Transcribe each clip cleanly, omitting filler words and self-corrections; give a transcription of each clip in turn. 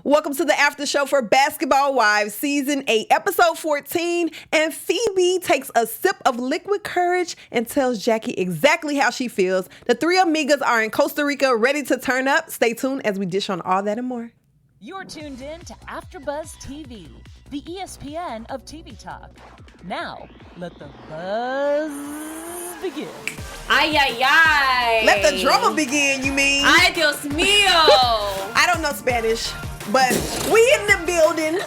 Welcome to the after show for Basketball Wives, Season 8, Episode 14. And Phoebe takes a sip of liquid courage and tells Jackie exactly how she feels. The three amigas are in Costa Rica, ready to turn up. Stay tuned as we dish on all that and more. You're tuned in to AfterBuzz TV, the ESPN of TV talk. Now, let the buzz begin. Ay, ay, ay. Let the drama begin, you mean? Ay, Dios mío. I don't know Spanish, but we in the building.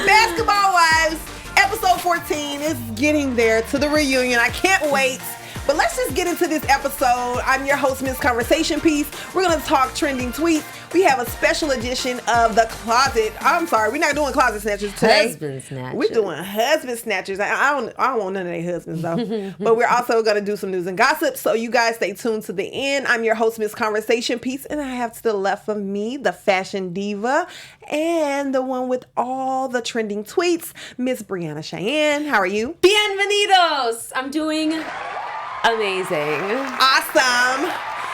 Basketball Wives, Episode 14 is getting there to the reunion. I can't wait. But let's just get into this episode. I'm your host, Miss Conversation Piece. We're going to talk trending tweets. We have a special edition of the closet. I'm sorry, we're not doing closet snatchers today. Husband Snatchers. We're doing husband snatchers. I don't want none of their husbands though. But we're also going to do some news and gossip. So you guys stay tuned to the end. I'm your host, Miss Conversation Piece, and I have to the left of me the fashion diva and the one with all the trending tweets, Miss Breanna Chianne. How are you? Bienvenidos. I'm doing amazing. Awesome.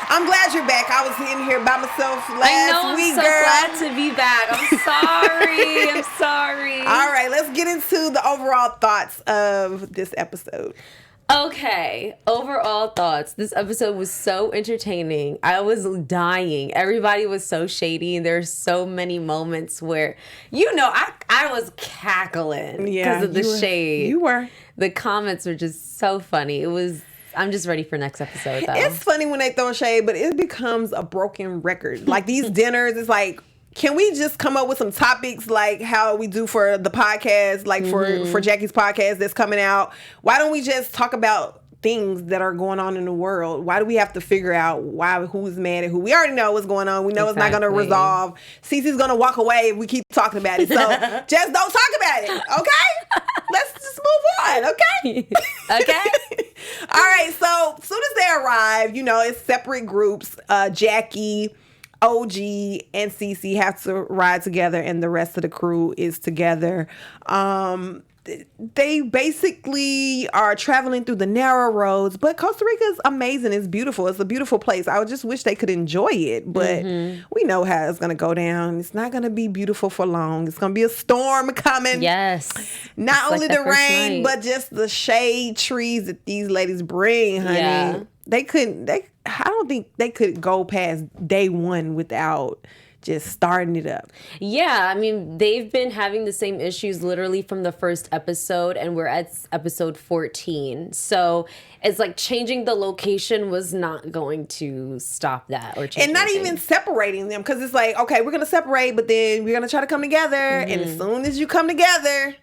I'm glad you're back. I was in here by myself last week, I'm so girl. glad to be back. I'm sorry. I'm sorry. All right, let's get into the overall thoughts of this episode. Okay, overall thoughts. This episode was so entertaining. I was dying. Everybody was so shady, and there's so many moments where, I was cackling because of the shade. You were. The comments were just so funny. I'm just ready for next episode, though. It's funny when they throw shade, but it becomes a broken record. Like these dinners, it's like, can we just come up with some topics like how we do for the podcast, like for Jackie's podcast that's coming out? Why don't we just talk about things that are going on in the world? Why do we have to figure out who's mad at who? We already know what's going on. We know It's not going to resolve. Cece's going to walk away if we keep talking about it. So just don't talk about it, okay? Let's just move on, okay? Okay. All right, so as soon as they arrive, it's separate groups. Jackie, OG, and Cece have to ride together, and the rest of the crew is together. They basically are traveling through the narrow roads, but Costa Rica is amazing. It's beautiful. It's a beautiful place. I just wish they could enjoy it, but we know how it's going to go down. It's not going to be beautiful for long. It's going to be a storm coming. Yes. Not it's only like the rain, but just the shade trees that these ladies bring, honey. Yeah. I don't think they could go past day one without just starting it up. Yeah, I mean, they've been having the same issues literally from the first episode, and we're at episode 14. So it's like changing the location was not going to stop that or change and not anything. even separating them, because it's like, okay, we're going to separate, but then we're going to try to come together. And as soon as you come together...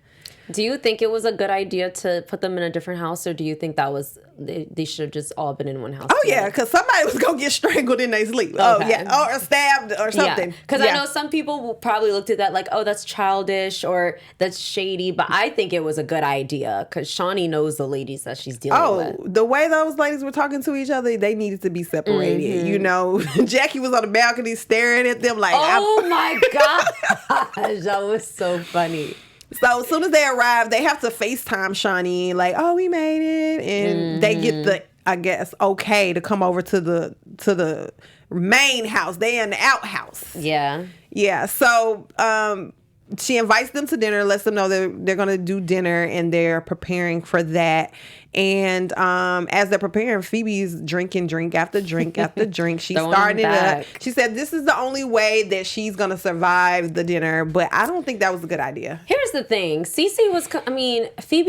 Do you think it was a good idea to put them in a different house, or do you think that was they should have just all been in one house? Oh, yeah, because somebody was going to get strangled in their sleep. Okay. Oh, yeah, or stabbed or something. Because I know some people probably looked at that like, oh, that's childish or that's shady, but I think it was a good idea because Shawnee knows the ladies that she's dealing with. Oh, the way those ladies were talking to each other, they needed to be separated. Jackie was on the balcony staring at them like... Oh, my gosh. That was so funny. So as soon as they arrive, they have to FaceTime Shawnee, like, oh, we made it. And they get the, I guess, okay to come over to the main house. They in the outhouse. Yeah. Yeah. So she invites them to dinner, lets them know they're going to do dinner, and they're preparing for that. And as they're preparing, Phoebe's drinking drink after drink after drink. She's starting it up. She said this is the only way that she's going to survive the dinner, but I don't think that was a good idea. Here's the thing. Phoebe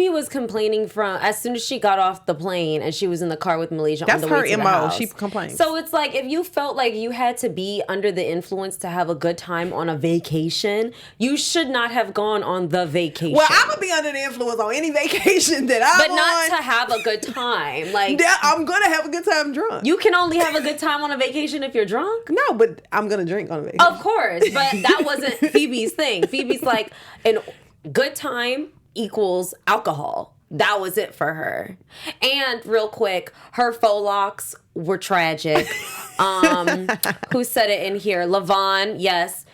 was complaining from as soon as she got off the plane and she was in the car with Malaysia on the way to the house. That's her MO. She complains. So it's like if you felt like you had to be under the influence to have a good time on a vacation, you should not have gone on the vacation. Well, I'm going to be under the influence on any vacation that I'm on. But not to have a good time. Like, yeah, I'm gonna have a good time drunk. You can only have a good time on a vacation if you're drunk? No, but I'm gonna drink on a vacation. Of course, but that wasn't Phoebe's thing. Phoebe's like, a good time equals alcohol. That was it for her. And real quick, her faux locks were tragic. Who said it in here? Lavon, yes.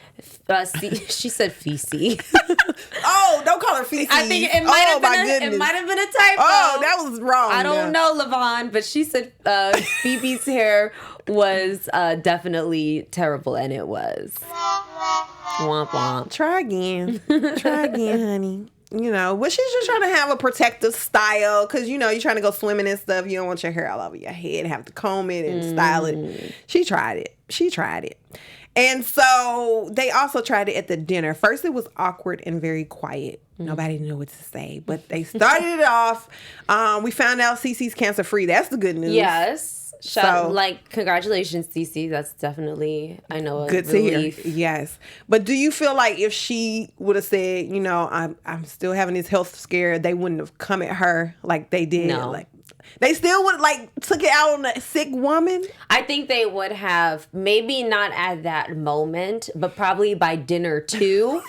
She said Fisi. Oh, don't call her Fisi. I think it might have been a typo. Oh, that was wrong. I don't know, Lavon, but she said Phoebe's hair was definitely terrible, and it was. Womp womp. Try again, honey. You know, but she's just trying to have a protective style because, you know, you're trying to go swimming and stuff. You don't want your hair all over your head, have to comb it and style it. She tried it. And so they also tried it at the dinner. First, it was awkward and very quiet. Nobody knew what to say, but they started it off. We found out Cece's cancer free. That's the good news. Yes. Congratulations, Cece. That's definitely, I know, a good relief. To hear. Yes. But do you feel like if she would have said, you know, I'm still having this health scare, they wouldn't have come at her like they did? No. Like, they still would took it out on a sick woman? I think they would have, maybe not at that moment, but probably by dinner too.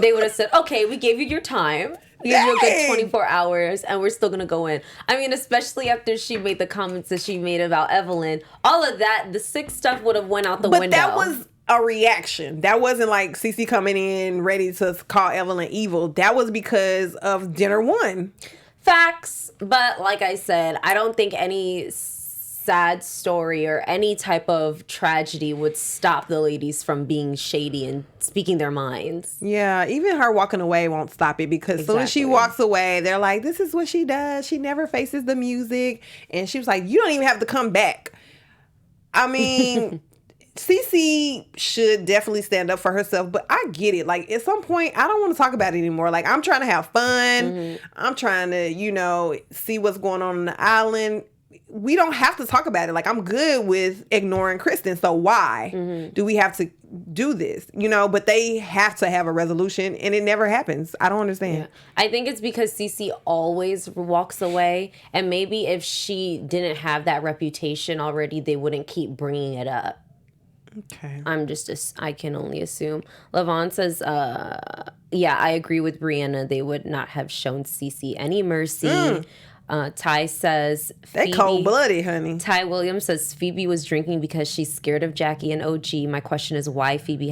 They would have said, okay, we gave you your time. We gave you a good 24 hours and we're still going to go in. I mean, especially after she made the comments that she made about Evelyn. All of that, the sick stuff would have went out the window. But that was a reaction. That wasn't like Cece coming in ready to call Evelyn evil. That was because of dinner one. Facts. But like I said, I don't think any sad story or any type of tragedy would stop the ladies from being shady and speaking their minds. Yeah, even her walking away won't stop it because as soon as she walks away, they're like, this is what she does. She never faces the music. And she was like, you don't even have to come back. I mean, Cece should definitely stand up for herself, but I get it. Like, at some point, I don't want to talk about it anymore. Like, I'm trying to have fun. I'm trying to, you know, see what's going on the island. We don't have to talk about it. Like, I'm good with ignoring Kristen. So why do we have to do this? You know, but they have to have a resolution and it never happens. I don't understand. Yeah. I think it's because Cece always walks away. And maybe if she didn't have that reputation already, they wouldn't keep bringing it up. Okay. I can only assume. Lavon says, yeah, I agree with Breanna. They would not have shown Cece any mercy. Ty says they cold-blooded, honey. Ty Williams says Phoebe was drinking because she's scared of Jackie and OG. My question is why does Phoebe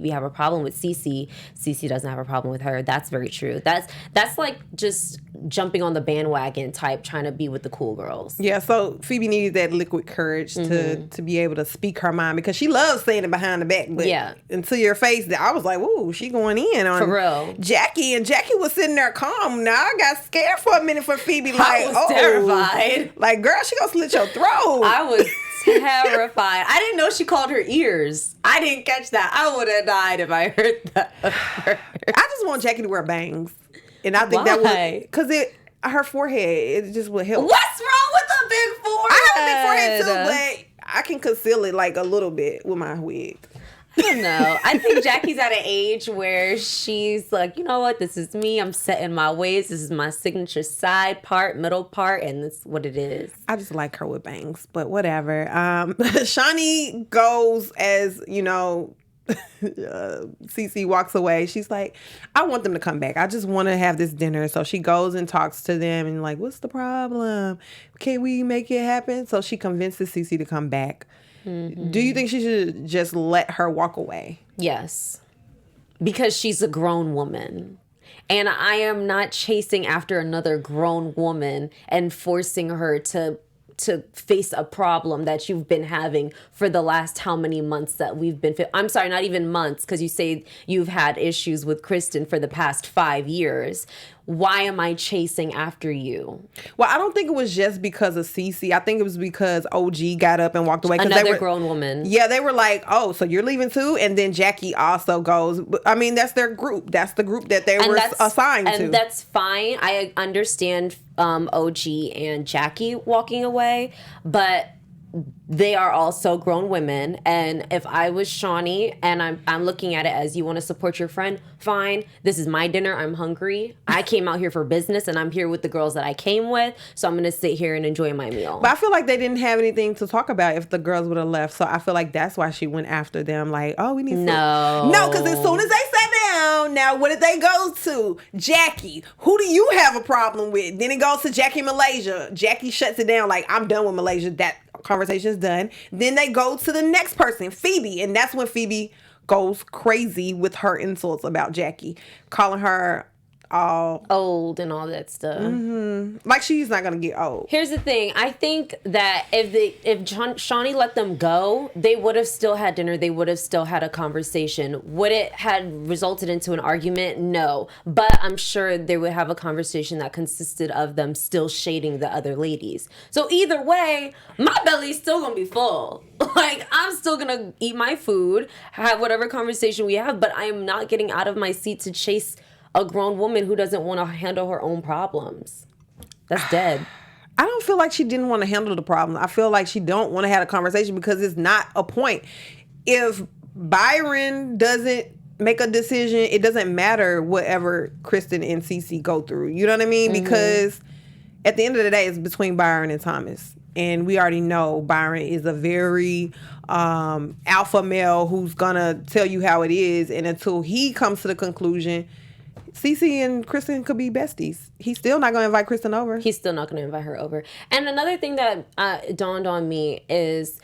have a problem with Cece? Cece doesn't have a problem with her. That's very true. That's like just jumping on the bandwagon type, trying to be with the cool girls. Yeah, so Phoebe needed that liquid courage to be able to speak her mind because she loves saying it behind the back. But until your face, I was like, ooh, she going in on for real. Jackie, and Jackie was sitting there calm. Now I got scared for a minute for Phoebe, like, I was terrified. Like, girl, she gonna slit your throat. I was terrified. I didn't know she called her ears. I didn't catch that. I would have died if I heard that. I just want Jackie to wear bangs. And I think that would, because her forehead, it just would help. What's wrong with a big forehead? I have a big forehead too, but I can conceal it like a little bit with my wig. I don't know. I think Jackie's at an age where she's like, you know what? This is me. I'm set in my ways. This is my signature side part, middle part, and that's what it is. I just like her with bangs, but whatever. Shawnee goes as, you know, Cece walks away. She's like, I want them to come back. I just want to have this dinner. So she goes and talks to them and like, what's the problem? Can we make it happen? So she convinces Cece to come back. Do you think she should just let her walk away? Yes. Because she's a grown woman. And I am not chasing after another grown woman and forcing her to face a problem that you've been having for the last how many months that we've been... I'm sorry, not even months, because you say you've had issues with Kristen for the past 5 years. Why am I chasing after you? Well, I don't think it was just because of Cece. I think it was because OG got up and walked away. Another grown woman. Yeah, they were like, oh, so you're leaving too? And then Jackie also goes. I mean, that's their group. That's the group that they were assigned to. And that's fine. I understand OG and Jackie walking away, but they are also grown women. And if I was Shawnee and I'm looking at it as you want to support your friend, fine. This is my dinner. I'm hungry. I came out here for business and I'm here with the girls that I came with. So I'm going to sit here and enjoy my meal. But I feel like they didn't have anything to talk about if the girls would have left. So I feel like that's why she went after them. Like, oh, we need No, because as soon as they sat down, now what did they go to? Jackie. Who do you have a problem with? Then it goes to Jackie Malaysia. Jackie shuts it down like, I'm done with Malaysia. That conversation's done. Then they go to the next person, Phoebe. And that's when Phoebe goes crazy with her insults about Jackie, calling her all old and all that stuff. Like she's not gonna get old. Here's the thing. I think that if Shawnee let them go, they would have still had dinner. They would have still had a conversation. Would it had resulted into an argument? No. But I'm sure they would have a conversation that consisted of them still shading the other ladies. So either way, my belly's still gonna be full. Like, I'm still gonna eat my food, have whatever conversation we have, but I am not getting out of my seat to chase a grown woman who doesn't want to handle her own problems. That's dead. I don't feel like she didn't want to handle the problem. I feel like she don't want to have a conversation because it's not a point. If Byron doesn't make a decision, it doesn't matter whatever Kristen and Cece go through. You know what I mean? Because at the end of the day, it's between Byron and Thomas. And we already know Byron is a very alpha male who's going to tell you how it is. And until he comes to the conclusion, Cece and Kristen could be besties. He's still not going to invite Kristen over. He's still not going to invite her over. And another thing that dawned on me is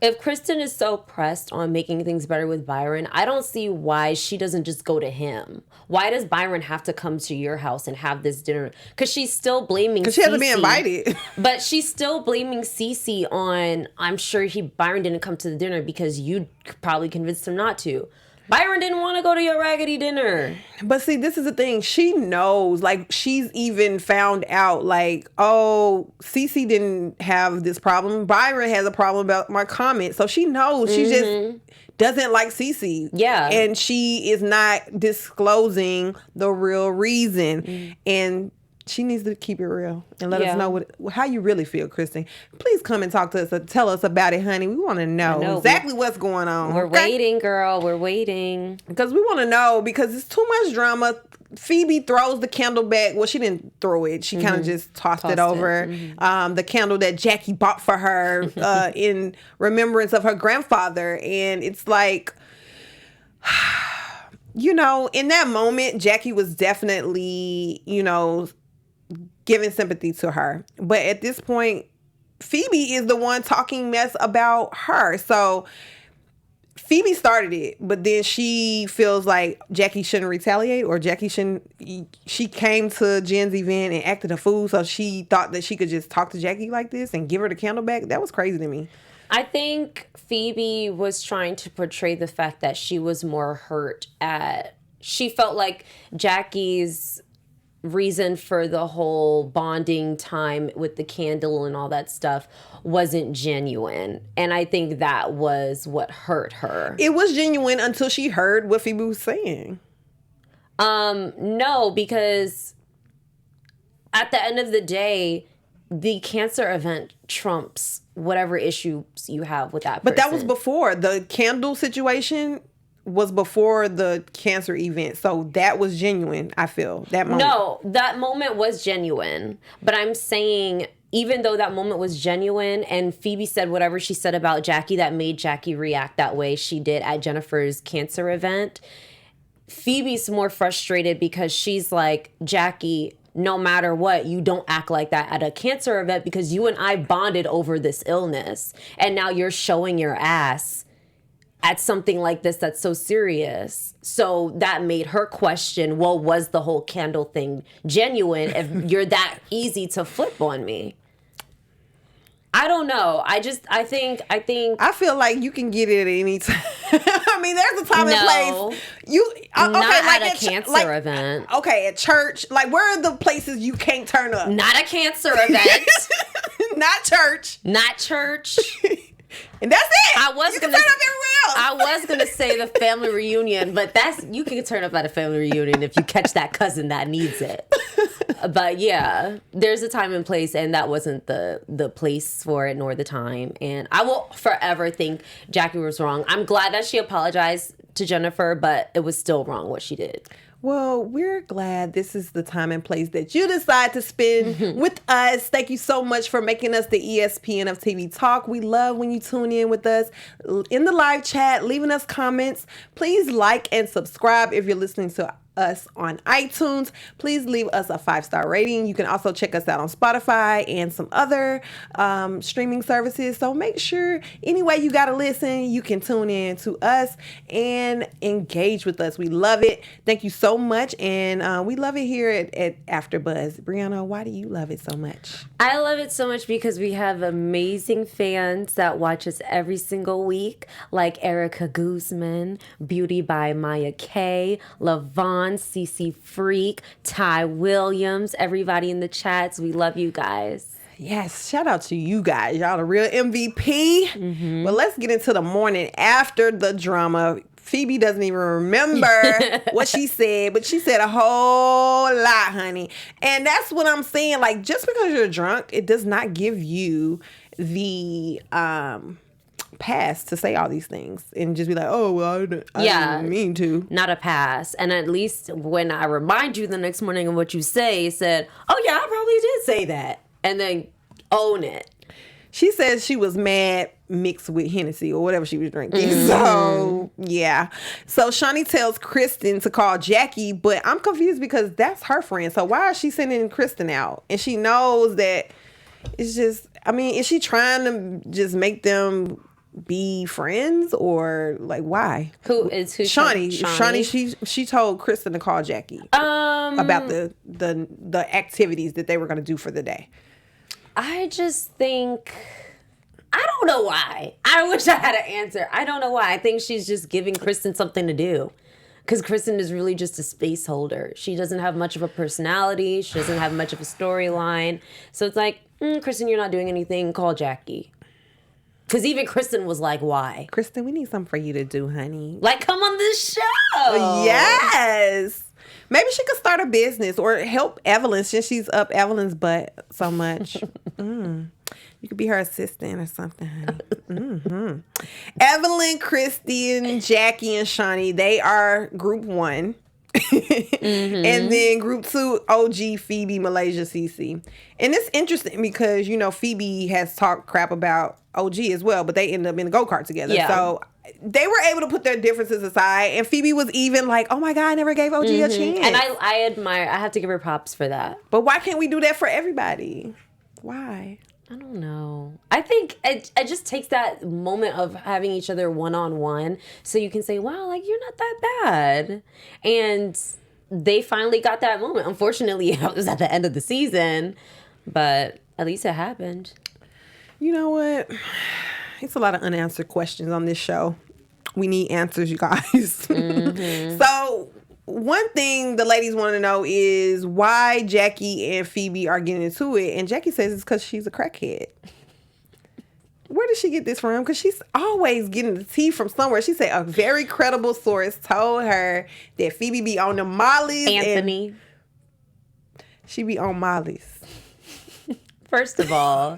if Kristen is so pressed on making things better with Byron, I don't see why she doesn't just go to him. Why does Byron have to come to your house and have this dinner? Because she's still blaming Cece. Because she hasn't been invited. But she's still blaming Cece on, I'm sure Byron didn't come to the dinner because you probably convinced him not to. Byron didn't want to go to your raggedy dinner. But see, this is the thing. She knows, like, she's even found out, like, oh, Cece didn't have this problem. Byron has a problem about my comment. So she knows. She just doesn't like Cece. Yeah. And she is not disclosing the real reason. And she needs to keep it real and let us know how you really feel, Kristen. Please come and talk to us. Tell us about it, honey. We want to know exactly what's going on. We're waiting, girl. We're waiting. Because we want to know, because it's too much drama. Phoebe throws the candle back. Well, she didn't throw it. She kind of just tossed it over. The candle that Jackie bought for her in remembrance of her grandfather. And it's like, you know, in that moment, Jackie was definitely, you know, giving sympathy to her. But at this point, Phoebe is the one talking mess about her. So Phoebe started it, but then she feels like Jackie shouldn't retaliate, or Jackie shouldn't. She came to Jen's event and acted a fool, so she thought that she could just talk to Jackie like this and give her the candle back. That was crazy to me. I think Phoebe was trying to portray the fact that she was more hurt at. She felt like Jackie's reason for the whole bonding time with the candle and all that stuff wasn't genuine. And I think that was what hurt her. It was genuine until she heard what Phoebe was saying. No, because at the end of the day, the cancer event trumps whatever issues you have with that person. But that was before. The candle situation was before the cancer event. So that was genuine, I feel, that moment. No, that moment was genuine. But I'm saying, even though that moment was genuine and Phoebe said whatever she said about Jackie that made Jackie react that way she did at Jennifer's cancer event, Phoebe's more frustrated because she's like, Jackie, no matter what, you don't act like that at a cancer event because you and I bonded over this illness. And now you're showing your ass at something like this that's so serious. So that made her question, well, was the whole candle thing genuine if you're that easy to flip on me? I don't know. I think. I feel like you can get it at any time. I mean, there's a time and place. Not at a cancer event. Okay, at church. Like, where are the places you can't turn up? Not a cancer event. Not church. Not church. And that's it. You can turn up everywhere else. I was gonna say the family reunion, but you can turn up at a family reunion if you catch that cousin that needs it. But yeah, there's a time and place, and that wasn't the place for it nor the time. And I will forever think Jackie was wrong. I'm glad that she apologized to Jennifer, but it was still wrong what she did. Well, we're glad this is the time and place that you decide to spend with us. Thank you so much for making us the ESPN of TV Talk. We love when you tune in with us in the live chat, leaving us comments. Please like and subscribe if you're listening to us on iTunes. Please leave us a 5-star rating. You can also check us out on Spotify and some other streaming services. So make sure anyway you got to listen, you can tune in to us and engage with us. We love it. Thank you so much. And we love it here at AfterBuzz. Breanna, why do you love it so much? I love it so much because we have amazing fans that watch us every single week, like Erica Guzman, Beauty by Maya K, Lavon, CC Freak, Ty Williams, everybody in the chats. We love you guys. Yes, shout out to you guys. Y'all the real MVP. Mm-hmm. But let's get into the morning after the drama. Phoebe doesn't even remember what she said, but she said a whole lot, honey. And that's what I'm saying. Like, just because you're drunk, it does not give you the pass to say all these things and just be like, oh, well, I didn't mean to. Not a pass. And at least when I remind you the next morning of what you say, said, oh, yeah, I probably did say that. And then own it. She says she was mad mixed with Hennessy or whatever she was drinking. Mm-hmm. So, yeah. So, Shawnee tells Kristen to call Jackie, but I'm confused because that's her friend. So, why is she sending Kristen out? And she knows that it's just, I mean, is she trying to just make them be friends or like why? Who? Shawnee. She told Kristen to call Jackie about the activities that they were going to do for the day. I just think, I don't know why. I wish I had an answer. I don't know why. I think she's just giving Kristen something to do. Because Kristen is really just a space holder. She doesn't have much of a personality. She doesn't have much of a storyline. So it's like, Kristen, you're not doing anything. Call Jackie. Because even Kristen was like, why? Kristen, we need something for you to do, honey. Like, come on this show. Yes. Maybe she could start a business or help Evelyn since she's up Evelyn's butt so much. You could be her assistant or something, honey. Mm-hmm. Evelyn, Kristen, Jackie, and Shawnee, they are group 1. Mm-hmm. And then group 2, OG, Phoebe, Malaysia, CC. And it's interesting because, you know, Phoebe has talked crap about OG as well, but they ended up in the go-kart together. Yeah. So they were able to put their differences aside. And Phoebe was even like, oh my God, I never gave OG a chance. And I admire, I have to give her props for that. But why can't we do that for everybody? Why? I don't know. I think it just takes that moment of having each other one-on-one so you can say, wow, like, you're not that bad. And they finally got that moment. Unfortunately, it was at the end of the season, but at least it happened. You know what? It's a lot of unanswered questions on this show. We need answers, you guys. Mm-hmm. So one thing the ladies want to know is why Jackie and Phoebe are getting into it. And Jackie says it's because she's a crackhead. Where did she get this from? Because she's always getting the tea from somewhere. She said a very credible source told her that Phoebe be on the Molly's. Anthony. She be on Molly's. First of all,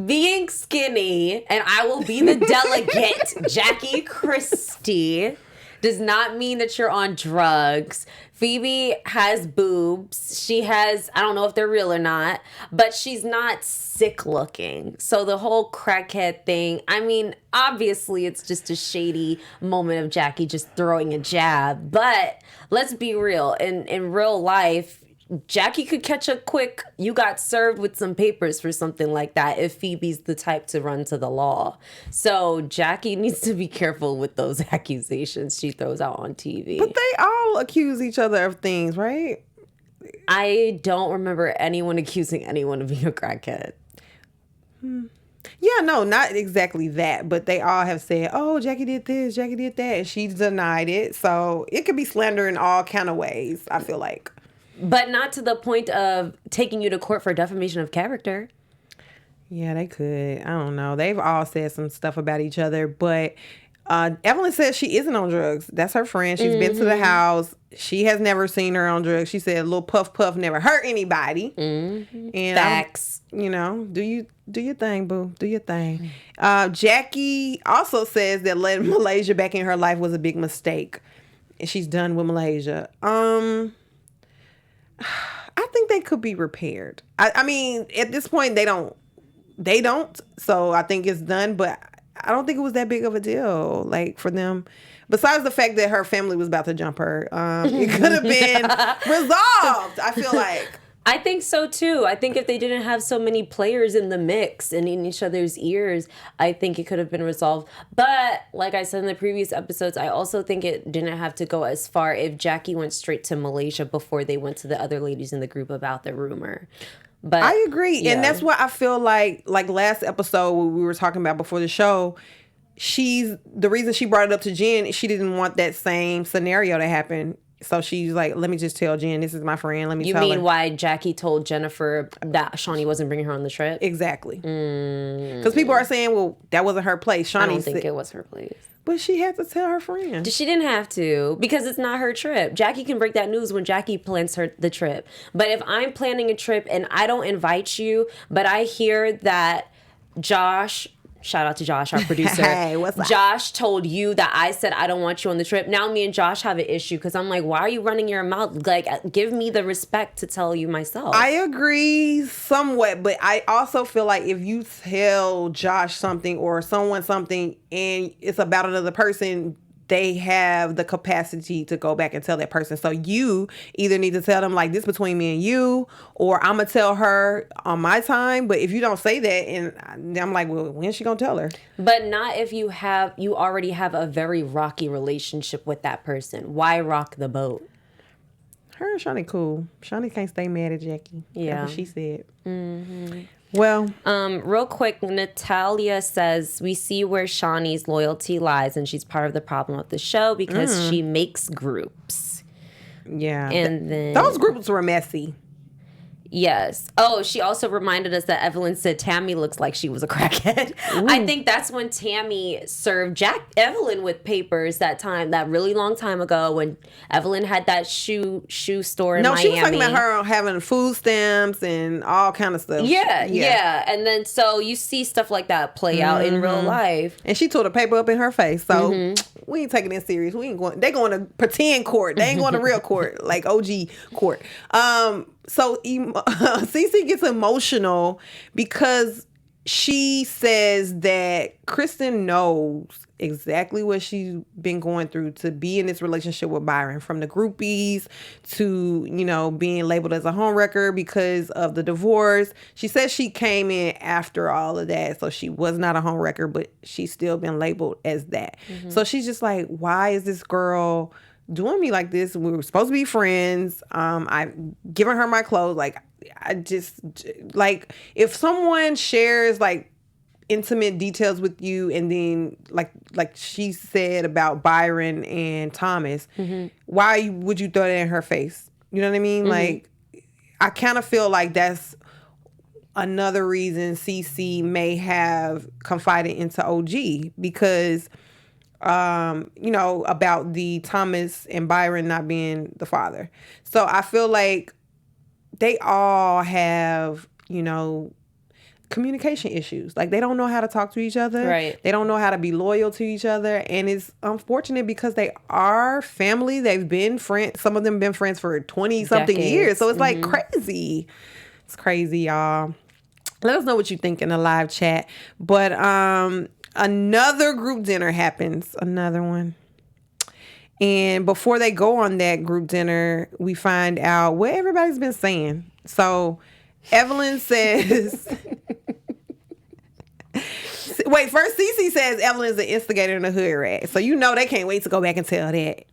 being skinny, and I will be the delegate, Jackie Christie, does not mean that you're on drugs. Phoebe has boobs. She has, I don't know if they're real or not, but she's not sick looking. So the whole crackhead thing, I mean, obviously it's just a shady moment of Jackie just throwing a jab. But let's be real. In real life, Jackie could catch a quick, you got served with some papers for something like that if Phoebe's the type to run to the law. So Jackie needs to be careful with those accusations she throws out on TV. But they all accuse each other of things, right? I don't remember anyone accusing anyone of being a crackhead. Yeah, no, not exactly that, but they all have said, oh, Jackie did this, Jackie did that, and she denied it. So it could be slander in all kind of ways, I feel like. But not to the point of taking you to court for defamation of character. Yeah, they could. I don't know. They've all said some stuff about each other, but Evelyn says she isn't on drugs. That's her friend. She's been to the house. She has never seen her on drugs. She said a little puff never hurt anybody. Mm-hmm. And facts. You know, do your thing, boo. Do your thing. Jackie also says that letting Malaysia back in her life was a big mistake. And she's done with Malaysia. I think they could be repaired. I mean, at this point, they don't. So I think it's done. But I don't think it was that big of a deal, like, for them. Besides the fact that her family was about to jump her, it could have been resolved, I feel like. I think so too. I think if they didn't have so many players in the mix and in each other's ears, I think it could have been resolved. But like I said in the previous episodes, I also think it didn't have to go as far if Jackie went straight to Malaysia before they went to the other ladies in the group about the rumor. But I agree. Yeah. And that's why I feel like last episode when we were talking about before the show, the reason she brought it up to Jen, she didn't want that same scenario to happen. So she's like, let me just tell Jen, this is my friend. Let me tell her. You mean why Jackie told Jennifer that Shawnee wasn't bringing her on the trip? Exactly. Because people are saying, well, that wasn't her place. I don't think it was her place. But she had to tell her friend. She didn't have to, because it's not her trip. Jackie can break that news when Jackie plans the trip. But if I'm planning a trip and I don't invite you, but I hear that Josh... Shout out to Josh, our producer. Hey, what's up? Josh told you that I said I don't want you on the trip. Now me and Josh have an issue because I'm like, why are you running your mouth? Like, give me the respect to tell you myself. I agree somewhat, but I also feel like if you tell Josh something or someone something and it's about another person, they have the capacity to go back and tell that person. So you either need to tell them, like, this between me and you, or I'm going to tell her on my time. But if you don't say that, and I'm like, well, when's she going to tell her? But not if you already have a very rocky relationship with that person. Why rock the boat? Her and Shawnee cool. Shawnee can't stay mad at Jackie. Yeah. That's what she said. Mm-hmm. Well, real quick, Natalia says, we see where Shawnee's loyalty lies, and she's part of the problem of the show because she makes groups. Yeah. And then those groups were messy. Yes. Oh, she also reminded us that Evelyn said Tammy looks like she was a crackhead. Ooh. I think that's when Tammy served Evelyn with papers that really long time ago when Evelyn had that shoe store in Miami. No, she was talking about her having food stamps and all kind of stuff. Yeah. And then so you see stuff like that play out in real life. And she tore the paper up in her face. So we ain't taking it serious. They going to pretend court. They ain't going to real court, like OG court. So Cece gets emotional because she says that Kristen knows exactly what she's been going through to be in this relationship with Byron, from the groupies to, being labeled as a homewrecker because of the divorce. She says she came in after all of that, so she was not a homewrecker, but she's still been labeled as that. Mm-hmm. So she's just like, why is this girl doing me like this? We were supposed to be friends. I've given her my clothes. Like, I just, like, if someone shares, like, intimate details with you and then, like she said about Byron and Thomas, why would you throw that in her face? You know what I mean? Like, I kind of feel like that's another reason Cece may have confided into OG because... about the Thomas and Byron not being the father. So I feel like they all have, communication issues. Like, they don't know how to talk to each other. Right. They don't know how to be loyal to each other. And it's unfortunate because they are family. They've been friends. Some of them have been friends for 20-something years. So it's like crazy. It's crazy, y'all. Let us know what you think in the live chat. But, another group dinner happens. Another one. And before they go on that group dinner, we find out what everybody's been saying. So Evelyn says... Wait, first Cece says Evelyn's an instigator and a hood rat. So they can't wait to go back and tell that.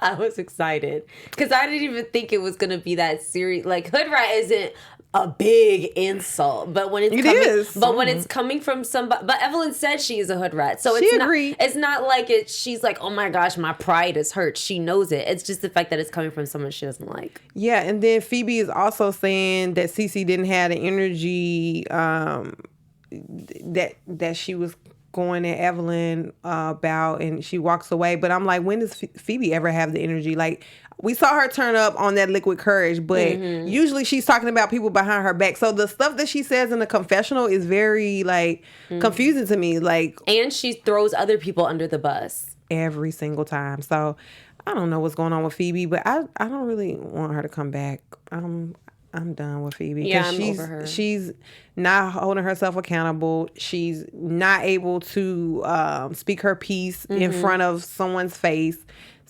I was excited because I didn't even think it was going to be that serious. Like, hood rat isn't a big insult, but when it's coming from somebody, but Evelyn said she is a hood rat, so it's not like she's like, oh my gosh, my pride is hurt. She knows it. It's just the fact that it's coming from someone she doesn't like. Yeah, and then Phoebe is also saying that Cece didn't have the energy that she was going at Evelyn about, and she walks away. But I'm like, when does Phoebe ever have the energy? Like, we saw her turn up on that Liquid Courage, but usually she's talking about people behind her back. So the stuff that she says in the confessional is very, like, confusing to me. Like, and she throws other people under the bus every single time. So I don't know what's going on with Phoebe, but I don't really want her to come back. I'm done with Phoebe. Yeah, I'm she's, over her. She's not holding herself accountable. She's not able to speak her piece in front of someone's face.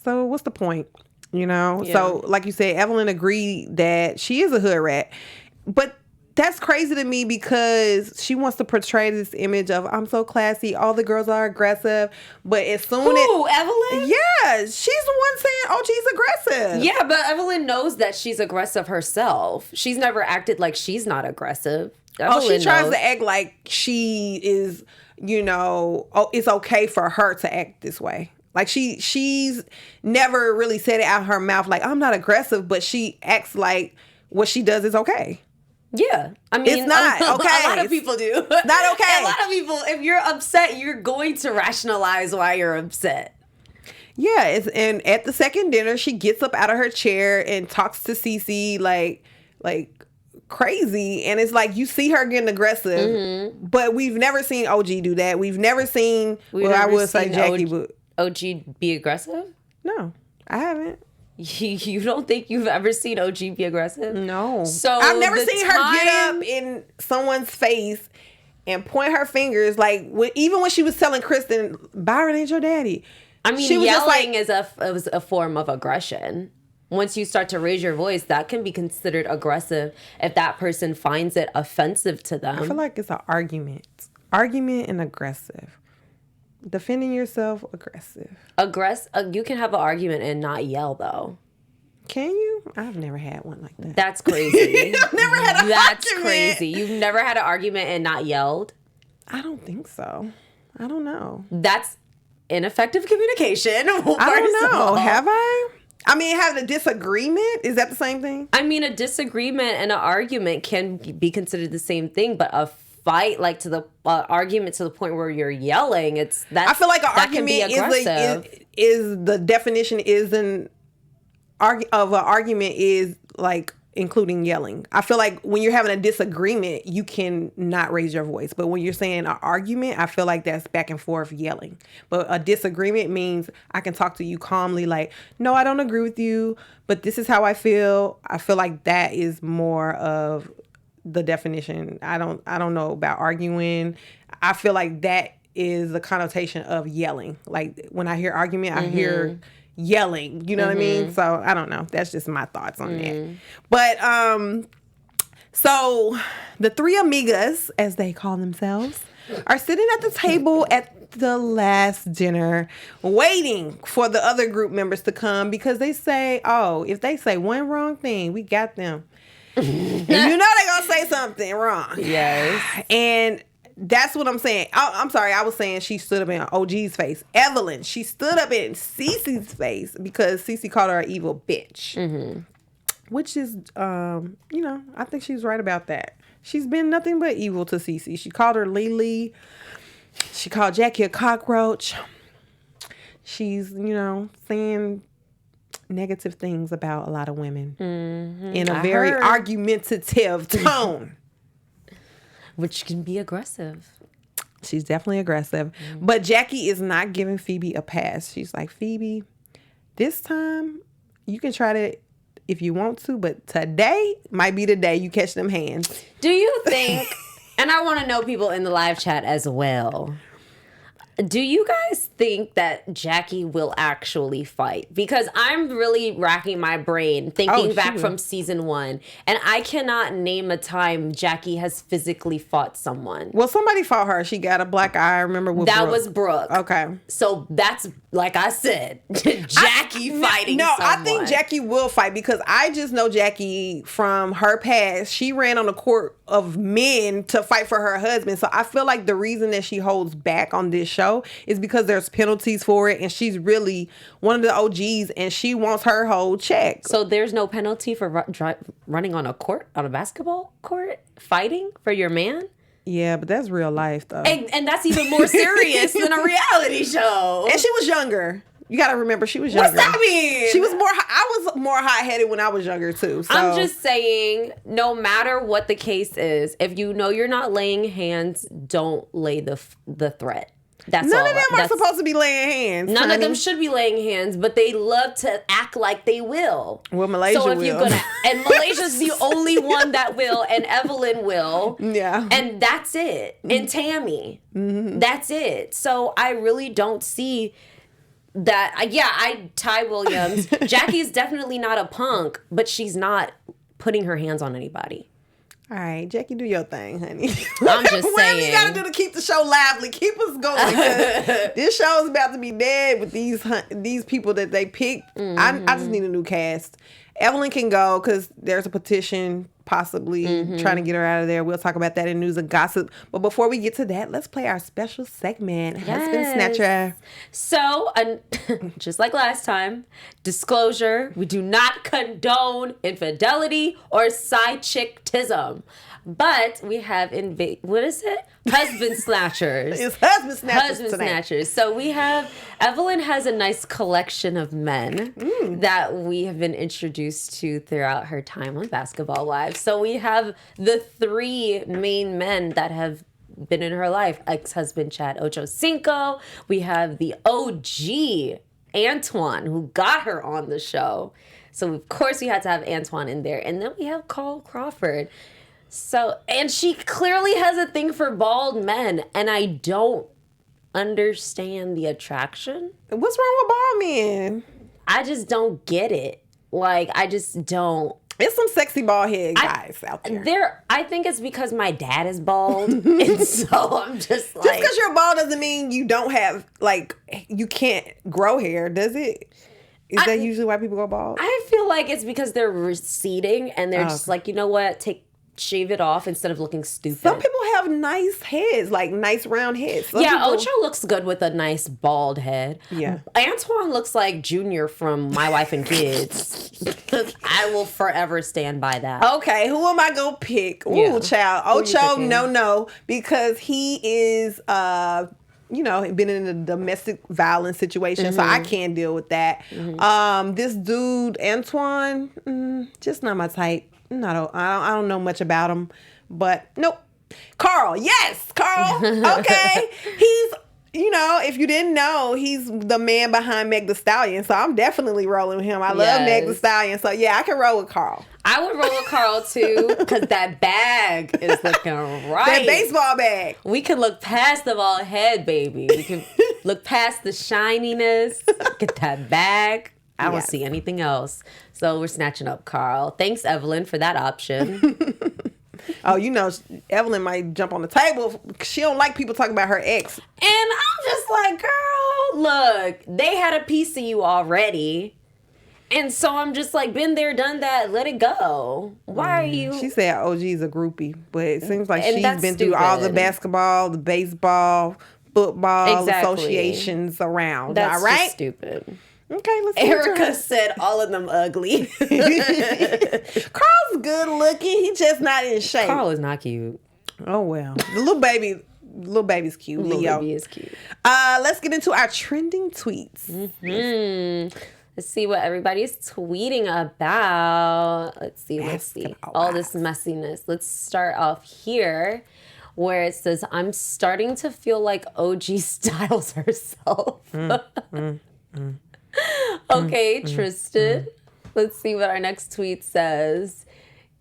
So what's the point? You know? Yeah. So like you said, Evelyn agreed that she is a hood rat. But that's crazy to me because she wants to portray this image of, I'm so classy, all the girls are aggressive. But as soon Who, Evelyn? Yeah, she's the one saying, oh, she's aggressive. Yeah, but Evelyn knows that she's aggressive herself. She's never acted like she's not aggressive. Evelyn She tries knows. to act like she is, it's okay for her to act this way. Like she's never really said it out of her mouth like, I'm not aggressive, but she acts like what she does is okay. Yeah. I mean, It's not okay. A lot of people do. Not okay. A lot of people, if you're upset, you're going to rationalize why you're upset. Yeah, and at the second dinner, she gets up out of her chair and talks to Cece like crazy, and it's like you see her getting aggressive, but we've never seen OG do that. We've never seen. I would say Jackie, but OG be aggressive? no, I haven't. You don't think you've ever seen OG be aggressive? No. So I've never the seen her get up in someone's face and point her fingers. Like even when she was telling Kristen, Byron ain't your daddy. I mean, she was yelling just is a form of aggression. Once you start to raise your voice, that can be considered aggressive if that person finds it offensive to them. I feel like it's an argument. Argument and aggressive. Defending yourself, aggressive. You can have an argument and not yell, though. Can you? I've never had one like that. That's crazy. I've never had an That's argument. crazy. You've never had an argument and not yelled? I don't think so. I don't know. That's ineffective communication. I don't know. Have I? I mean, have a disagreement? Is that the same thing? I mean, a disagreement and an argument can be considered the same thing, but a fight, like to the argument to the point where you're yelling, I feel like an argument is the definition of an argument is like including yelling. I feel like when you're having a disagreement, you can not raise your voice. But when you're saying an argument, I feel like that's back and forth yelling. But a disagreement means I can talk to you calmly like, no, I don't agree with you, but this is how I feel. I feel like that is more of the definition. I don't know about arguing. I feel like that is the connotation of yelling. Like when I hear argument, I hear yelling. You know what I mean? So I don't know. That's just my thoughts on that. But so the three amigas, as they call themselves, are sitting at the table at the last dinner waiting for the other group members to come because they say, oh, if they say one wrong thing, we got them. And you know they're gonna say something wrong. Yes. And that's what I'm saying. I'm sorry, I was saying she stood up in OG's face. Evelyn, she stood up in Cece's face because Cece called her an evil bitch. Which is, I think she's right about that. She's been nothing but evil to Cece. She called her Lily. She called Jackie a cockroach. She's, saying negative things about a lot of women in a very argumentative tone. Which can be aggressive. She's definitely aggressive. But Jackie is not giving Phoebe a pass. She's like, Phoebe, this time you can try to if you want to, but today might be the day you catch them hands. Do you think, and I want to know people in the live chat as well, do you guys think that Jackie will actually fight? Because I'm really racking my brain thinking back from season 1, and I cannot name a time Jackie has physically fought someone. Well, somebody fought her. She got a black eye. I remember with that Brooke. was Brooke. Okay. So that's, like I said, Jackie fighting someone. I think Jackie will fight because I just know Jackie from her past. She ran on the court of men to fight for her husband. So I feel like the reason that she holds back on this show is because there's penalties for it, and she's really one of the OGs, and she wants her whole check. So there's no penalty for running on a basketball court, fighting for your man? Yeah, but that's real life, though. And that's even more serious than a reality show. And she was younger. You got to remember, she was younger. What's that mean? She was more. I was more hot-headed when I was younger too. So. I'm just saying, no matter what the case is, if you know you're not laying hands, don't lay the threat. That's None all. of them are supposed to be laying hands. None honey. of them should be laying hands, but they love to act like they will. Well, Malaysia so if will. You're gonna, and Malaysia's the only one that will, and Evelyn will. Yeah. And that's it. And Tammy. Mm-hmm. That's it. So I really don't see that. Ty Williams. Jackie's definitely not a punk, but she's not putting her hands on anybody. All right, Jackie, do your thing, honey. I'm just Whatever saying. you gotta do to keep the show lively, keep us going. Because this show is about to be dead with these people that they picked. I just need a new cast. Evelyn can go because there's a petition possibly trying to get her out of there. We'll talk about that in news and gossip. But before we get to that, let's play our special segment, Husband Snatcher. So, just like last time, disclosure, we do not condone infidelity or side chicktism. But we have what is it? Husband Snatchers. It's Husband Snatchers Husband tonight. Snatchers. So we have, Evelyn has a nice collection of men that we have been introduced to throughout her time on Basketball Wives. So we have the 3 main men that have been in her life. Ex-husband Chad Ochocinco. We have the OG Antoine, who got her on the show. So of course we had to have Antoine in there. And then we have Carl Crawford. So, and she clearly has a thing for bald men, and I don't understand the attraction. What's wrong with bald men? I just don't get it. Like, I just don't. There's some sexy bald head guys out there. I think it's because my dad is bald, and so I'm just like. Just because you're bald doesn't mean you don't have, like, you can't grow hair, does it? Is that usually why people go bald? I feel like it's because they're receding, and they're just like, you know what, shave it off instead of looking stupid. Some people have nice heads, like nice round heads. Ocho looks good with a nice bald head. Yeah. Antoine looks like Junior from My Wife and Kids. I will forever stand by that. Okay, who am I gonna pick? Ooh, child. Ocho, no, because he is been in a domestic violence situation, so I can't deal with that. This dude, Antoine, just not my type. I don't know much about him, but nope. Carl, yes, Carl. Okay, he's if you didn't know, he's the man behind Meg Thee Stallion, so I'm definitely rolling with him. I love Meg Thee Stallion, so yeah, I can roll with Carl. I would roll with Carl too, because that bag is looking right. That baseball bag. We can look past the bald head, baby. We can look past the shininess. Get that bag. I don't see anything else. So we're snatching up Carl. Thanks, Evelyn, for that option. Oh, Evelyn might jump on the table. She don't like people talking about her ex. And I'm just like, girl, look, they had a piece of you already. And so I'm just like, been there, done that, let it go. Why are you? She said OG's a groupie, but it seems like And she's that's been through all the stupid. basketball, the baseball, football Exactly. associations around. That's all right? just stupid. Okay, let's Erica said all of them ugly. Carl's good looking. He just not in shape. Carl is not cute. Oh well. The little baby's cute. Little Leo. baby is cute. Let's get into our trending tweets. Let's see what everybody's tweeting about. Let's see. All this messiness. Let's start off here where it says, I'm starting to feel like OG styles herself. Okay, Tristan. Let's see what our next tweet says.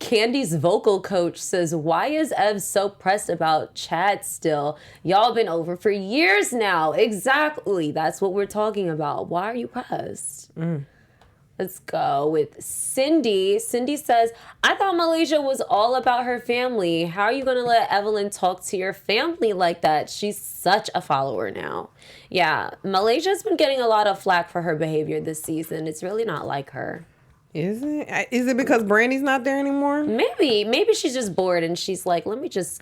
Candy's vocal coach says, why is Ev so pressed about Chad still? Y'all been over for years now. Exactly. That's what we're talking about. Why are you pressed? Let's go with Cindy. Cindy says, I thought Malaysia was all about her family. How are you going to let Evelyn talk to your family like that? She's such a follower now. Yeah, Malaysia's been getting a lot of flack for her behavior this season. It's really not like her. Is it? Is it because Brandy's not there anymore? Maybe she's just bored and she's like, let me just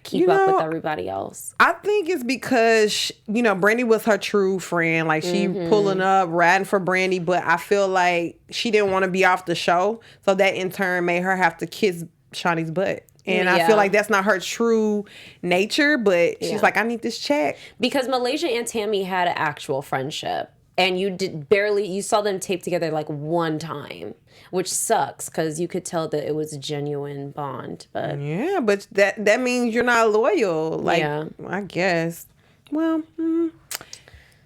keep up with everybody else. I think it's because, Brandy was her true friend. Like, she pulling up, riding for Brandy, but I feel like she didn't want to be off the show. So that in turn made her have to kiss Shawnee's butt. And I feel like that's not her true nature, but she's like, I need this check. Because Malaysia and Tammy had an actual friendship. And you saw them tape together like one time, which sucks because you could tell that it was a genuine bond. But yeah, but that means you're not loyal. Like, I guess. Well,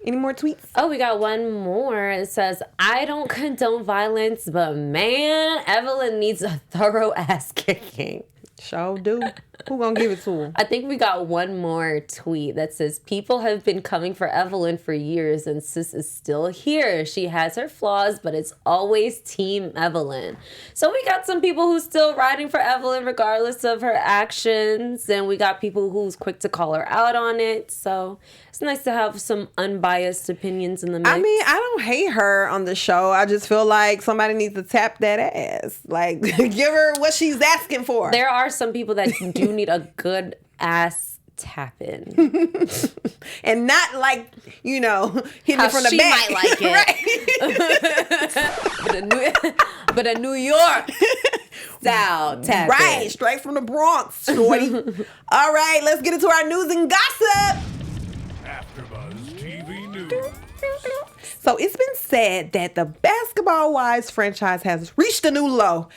any more tweets? Oh, we got one more. It says, I don't condone violence, but man, Evelyn needs a thorough ass kicking. Sure do. Who gonna give it to her? I think we got one more tweet that says, people have been coming for Evelyn for years and sis is still here. She has her flaws, but it's always Team Evelyn. So we got some people who's still riding for Evelyn regardless of her actions. And we got people who's quick to call her out on it. So it's nice to have some unbiased opinions in the mix. I mean, I don't hate her on the show. I just feel like somebody needs to tap that ass. Like, give her what she's asking for. There are some people that do need a good ass tap in. And not like, hitting How it from the she back. might like it. Right. but a New York style tap Right. in. Straight from the Bronx, shorty. All right, let's get into our news and gossip. AfterBuzz TV News. So it's been said that the Basketball Wives franchise has reached a new low.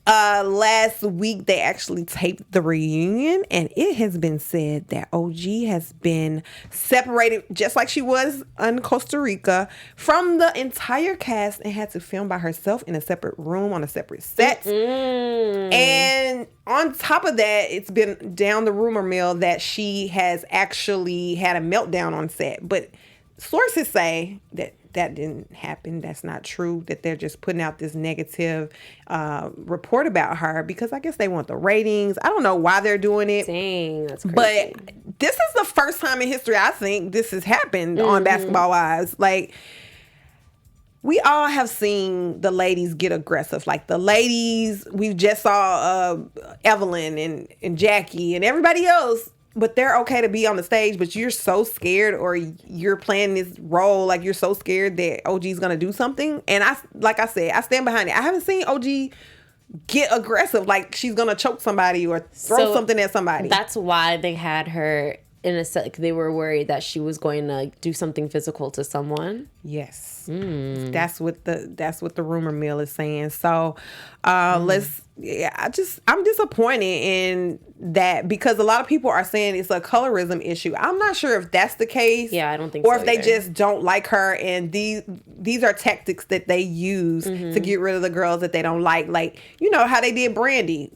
Last week, they actually taped the reunion, and it has been said that OG has been separated, just like she was in Costa Rica, from the entire cast and had to film by herself in a separate room on a separate set. And on top of that, it's been down the rumor mill that she has actually had a meltdown on set. But sources say that didn't happen. That's not true. That they're just putting out this negative report about her because I guess they want the ratings. I don't know why they're doing it. Dang, that's crazy. But this is the first time in history I think this has happened on Basketball Wives. Like, we all have seen the ladies get aggressive. Like the ladies, we just saw Evelyn and Jackie and everybody else. But they're okay to be on the stage, but you're so scared, or you're playing this role like you're so scared that OG's gonna do something. And like I said, I stand behind it. I haven't seen OG get aggressive, like she's gonna choke somebody or throw something at somebody. That's why they had her in a set. They were worried that she was going to do something physical to someone. Yes, that's what the rumor mill is saying. So I'm disappointed in that because a lot of people are saying it's a colorism issue. I'm not sure if that's the case. Yeah, I don't think or so. Or if they either. just don't like her, and these are tactics that they use to get rid of the girls that they don't like. Like, you know how they did Brandy.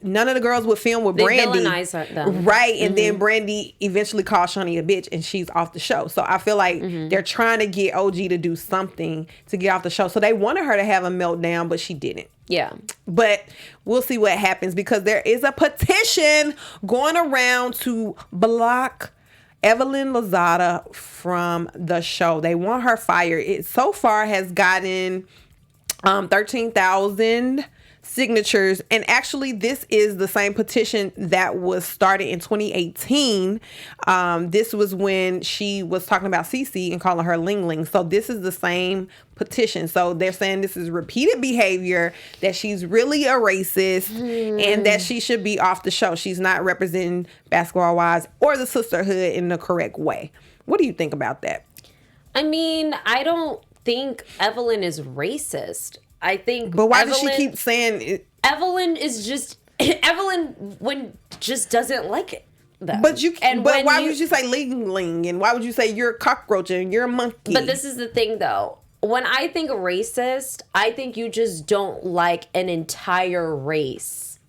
None of the girls would film with Brandy. They villainize them. Right, and then Brandy eventually called Shawnee a bitch, and she's off the show. So I feel like they're trying to get OG to do something to get off the show. So they wanted her to have a meltdown, but she didn't. Yeah. But we'll see what happens because there is a petition going around to block Evelyn Lozada from the show. They want her fired. It so far has gotten 13,000 signatures, and actually this is the same petition that was started in 2018. This was when she was talking about Cece and calling her Ling Ling. So this is the same petition. So they're saying this is repeated behavior, that she's really a racist, and that she should be off the show. She's not representing Basketball Wives or the sisterhood in the correct way. What do you think about that? I mean, I don't think Evelyn is racist. I think, but why does she keep saying it? Evelyn just doesn't like it. Them. But why would you say Ling Ling, and why would you say you're a cockroach and you're a monkey? But this is the thing, though. When I think racist, I think you just don't like an entire race.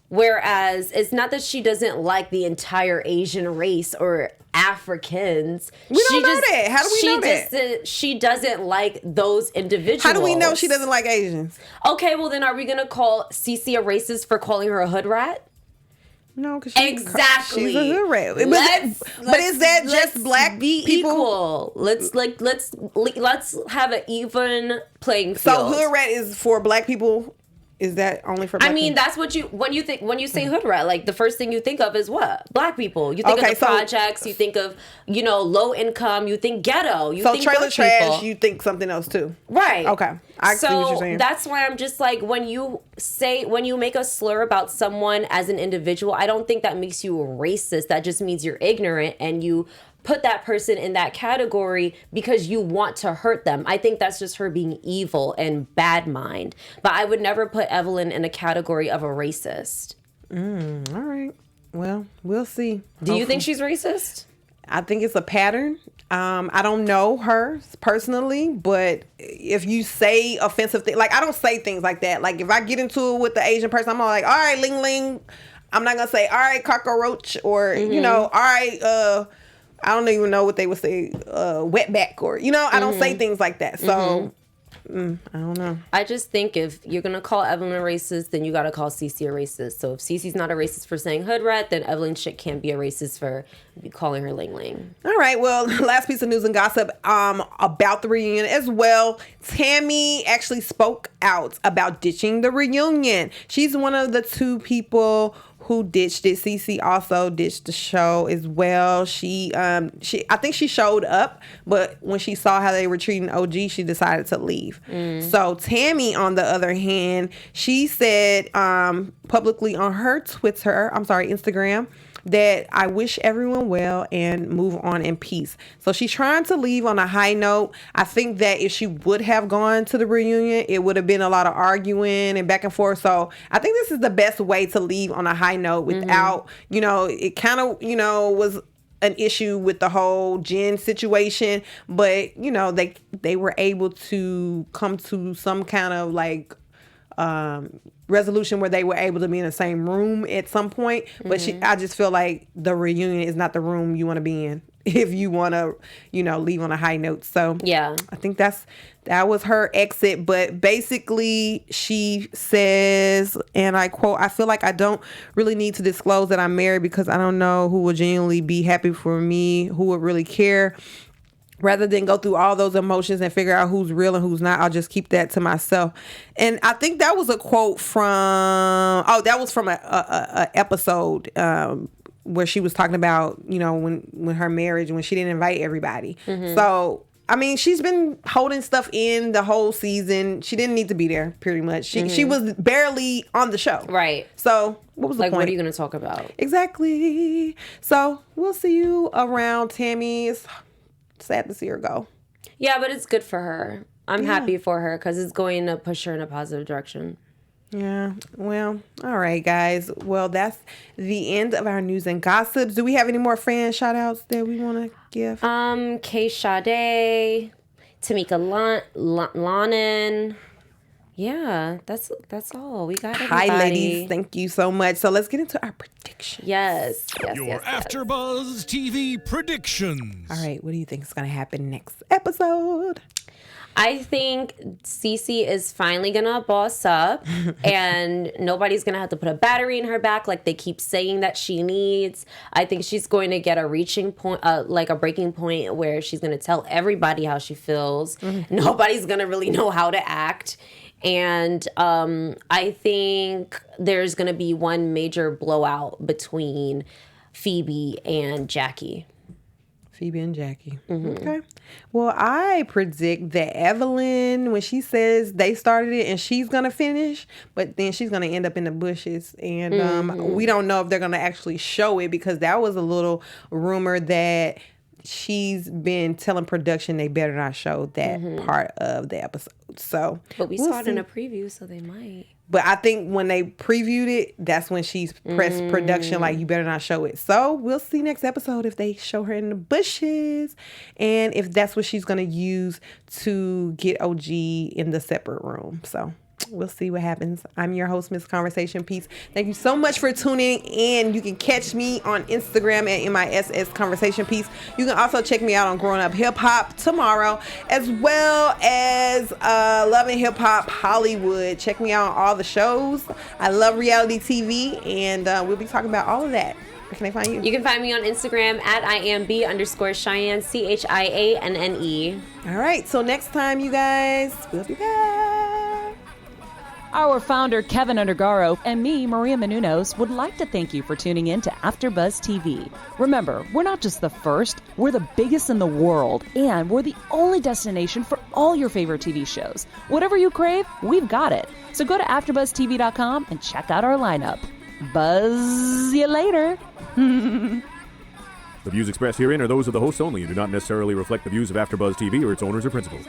Whereas it's not that she doesn't like the entire Asian race or Africans. We don't know that. How do we know that? She doesn't like those individuals. How do we know she doesn't like Asians? Okay, well then are we going to call Cece a racist for calling her a hood rat? No, because exactly. She's a hood rat. But is that just black people? Equal. Let's have an even playing field. So hood rat is for black people. Is that only for black people? That's what when you say hood rat, like the first thing you think of is what? Black people. You think of the projects, you think of, low income, you think ghetto, you think trailer trash, people. You think something else too. Right. Okay. I see what you're saying. That's why I'm just like, when you make a slur about someone as an individual, I don't think that makes you a racist. That just means you're ignorant and you put that person in that category because you want to hurt them. I think that's just her being evil and bad mind. But I would never put Evelyn in a category of a racist. All right. Well, we'll see. Do you think she's racist? I think it's a pattern. I don't know her personally, but if you say offensive things, like I don't say things like that. Like if I get into it with the Asian person, I'm like, all right, ling ling. I'm not gonna say, all right, cockroach, or you know, all right, I don't even know what they would say, wetback, or you know, I don't say things like that. So I don't know. I just think if you're gonna call Evelyn a racist, then you gotta call Cece a racist. So if Cece's not a racist for saying hood rat, then Evelyn shit can't be a racist for calling her ling ling. All right, well, last piece of news and gossip about the reunion as well. Tammy actually spoke out about ditching the reunion. She's one of the 2 people who ditched it. Cece also ditched the show as well. I think she showed up, but when she saw how they were treating OG, she decided to leave. So Tammy, on the other hand, she said publicly on her Instagram, that I wish everyone well and move on in peace. So she's trying to leave on a high note. I think that if she would have gone to the reunion, it would have been a lot of arguing and back and forth. So I think this is the best way to leave on a high note without, you know, it kind of, you know, was an issue with the whole Jen situation, but you know, they were able to come to some kind of like resolution where they were able to be in the same room at some point. But I just feel like the reunion is not the room you want to be in if you want to, you know, leave on a high note. So yeah, I think that was her exit. But basically she says, and I quote, "I feel like I don't really need to disclose that I'm married because I don't know who would genuinely be happy for me, who would really care. Rather than go through all those emotions and figure out who's real and who's not, I'll just keep that to myself." And I think that was a quote from, that was from a episode where she was talking about, you know, when her marriage, when she didn't invite everybody. So, I mean, she's been holding stuff in the whole season. She didn't need to be there, pretty much. She was barely on the show. Right. So, what was the point? Like, what are you going to talk about? Exactly. So, we'll see you around, Tammy. It's sad to see her go. Yeah, but it's good for her. I'm happy for her because it's going to push her in a positive direction. Yeah. Well, all right, guys. Well, that's the end of our news and gossips. Do we have any more fan shout outs that we want to give? Kay Sade, Tamika Lonan. Yeah, that's all. We got everybody. Hi, ladies. Thank you so much. So let's get into our predictions. Yes. Your AfterBuzz TV predictions. All right. What do you think is going to happen next episode? I think Cece is finally going to boss up and nobody's going to have to put a battery in her back like they keep saying that she needs. I think she's going to get a reaching point, like a breaking point where she's going to tell everybody how she feels. Nobody's going to really know how to act. And I think there's going to be one major blowout between Phoebe and Jackie. Phoebe and Jackie. Okay. Well, I predict that Evelyn, when she says they started it and she's going to finish, but then she's going to end up in the bushes. And we don't know if they're going to actually show it because that was a little rumor that she's been telling production they better not show that part of the episode. So, but we saw it in a preview, so they might. But I think when they previewed it, that's when she's pressed production like, you better not show it. So we'll see next episode if they show her in the bushes and if that's what she's going to use to get OG in the separate room. So we'll see what happens. I'm your host, Miss Conversation Piece. Thank you so much for tuning in. You can catch me on Instagram at MISS Conversation Piece. You can also check me out on Growing Up Hip Hop tomorrow, as well as Loving Hip Hop Hollywood. Check me out on all the shows. I love reality TV, and we'll be talking about all of that. Where can I find you? You can find me on Instagram at IamB_Chianne, CHIANNE. All right. So next time, you guys, we'll be back. Our founder, Kevin Undergaro, and me, Maria Menounos, would like to thank you for tuning in to AfterBuzz TV. Remember, we're not just the first, we're the biggest in the world, and we're the only destination for all your favorite TV shows. Whatever you crave, we've got it. So go to AfterBuzzTV.com and check out our lineup. Buzz you later. The views expressed herein are those of the hosts only and do not necessarily reflect the views of AfterBuzz TV or its owners or principals.